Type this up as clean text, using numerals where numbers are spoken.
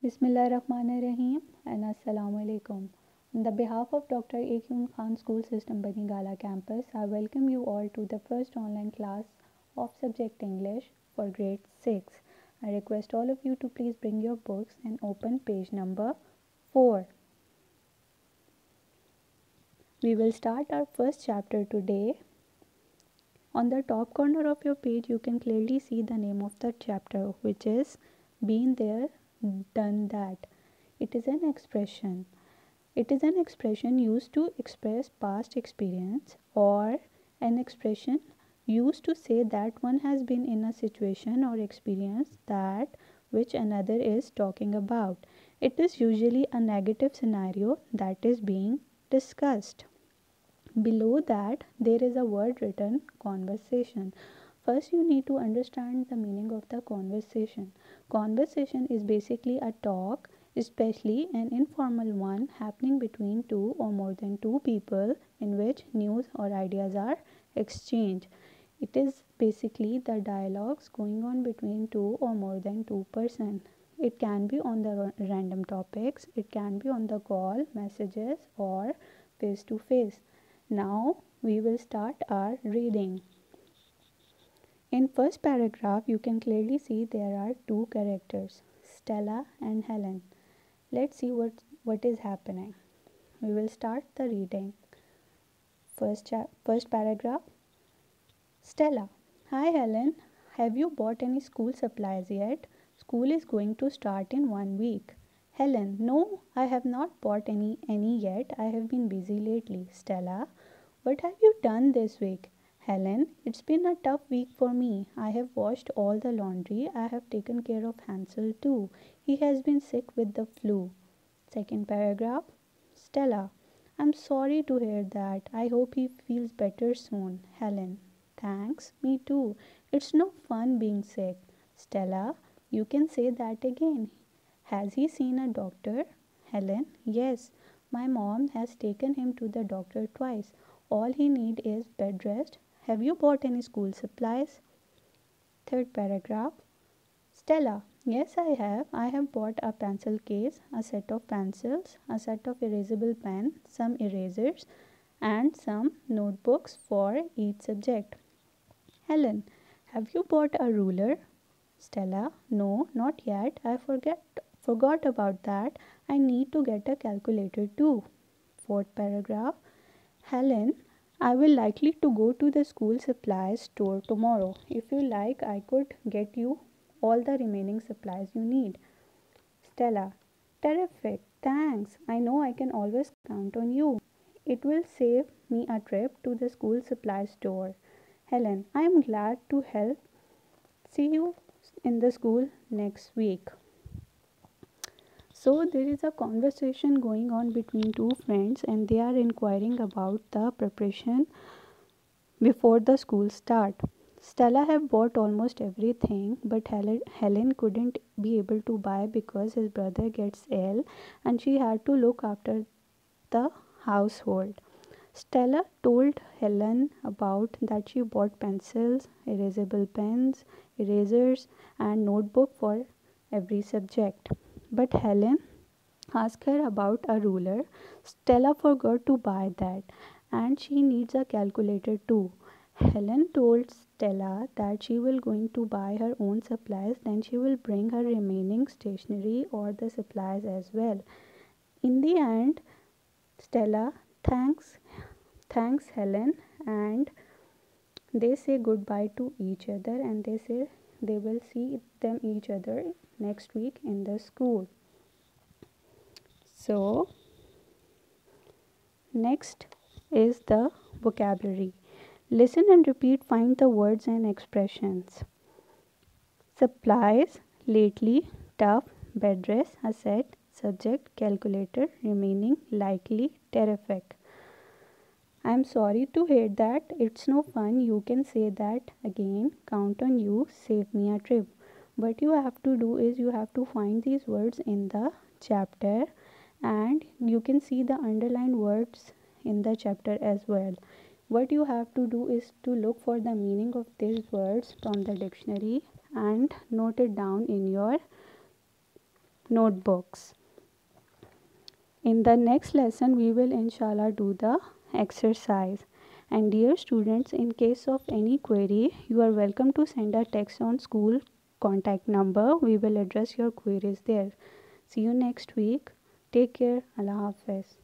Bismillahirrahmanirrahim and Assalamu alaikum. On the behalf of Dr. Akyun Khan School System Banigala campus, I welcome you all to the first online class of subject English for grade 6. I request all of you to please bring your books and open page number 4. We will start our first chapter today. On the top corner of your page, you can clearly see the name of the chapter, which is Been There, Done That. It is an expression. It is an expression used to express past experience or an expression used to say that one has been in a situation or experience that which another is talking about. It is usually a negative scenario that is being discussed. Below that, there is a word written conversation. First, you need to understand the meaning of the conversation. Conversation is basically a talk, especially an informal one happening between two or more than two people in which news or ideas are exchanged. It is basically the dialogues going on between two or more than two persons. It can be on the random topics, it can be on the call, messages, or face to face. Now we will start our reading. In first paragraph, you can clearly see there are two characters, Stella and Helen. Let's see what is happening. We will start the reading. First paragraph. Stella: Hi Helen, have you bought any school supplies yet? School is going to start in 1 week. Helen: No, I have not bought any yet. I have been busy lately. Stella: What have you done this week? Helen: It's been a tough week for me. I have washed all the laundry. I have taken care of Hansel too. He has been sick with the flu. Second paragraph. Stella: I'm sorry to hear that. I hope he feels better soon. Helen: Thanks, me too. It's no fun being sick. Stella: You can say that again. Has he seen a doctor? Helen: Yes, my mom has taken him to the doctor twice. All he needs is bed rest. Have you bought any school supplies? Third paragraph. Stella: Yes, I have. I have bought a pencil case, a set of pencils, a set of erasable pens, some erasers, and some notebooks for each subject. Helen: Have you bought a ruler? Stella: No, not yet. Forgot about that. I need to get a calculator too. Fourth paragraph. Helen: I will likely to go to the school supplies store tomorrow. If you like, I could get you all the remaining supplies you need. Stella: Terrific, thanks. I know I can always count on you. It will save me a trip to the school supply store. Helen: I am glad to help. See you in the school next week. So there is a conversation going on between two friends and they are inquiring about the preparation before the school start. Stella have bought almost everything, but Helen couldn't be able to buy because his brother gets ill and she had to look after the household. Stella told Helen about that she bought pencils, erasable pens, erasers, and notebook for every subject. But Helen asked her about a ruler. Stella forgot to buy that, and she needs a calculator too. Helen told Stella that she will going to buy her own supplies, then she will bring her remaining stationery or the supplies as well. In the end, Stella thanks Helen and they say goodbye to each other and they say they will see them each other next week in the school. So next is the vocabulary. Listen and repeat, find the words and expressions. Supplies, lately, tough, bed rest, asset, subject, calculator, remaining, likely, terrific. I'm sorry to hear that. It's no fun. You can say that again. Count on you. Save me a trip. What you have to do is you have to find these words in the chapter and you can see the underlined words in the chapter as well. What you have to do is to look for the meaning of these words from the dictionary and note it down in your notebooks. In the next lesson, we will inshallah do the exercise. And dear students, in case of any query, you are welcome to send a text on school contact number. We will address your queries there. See you next week. Take care. Allah Hafiz.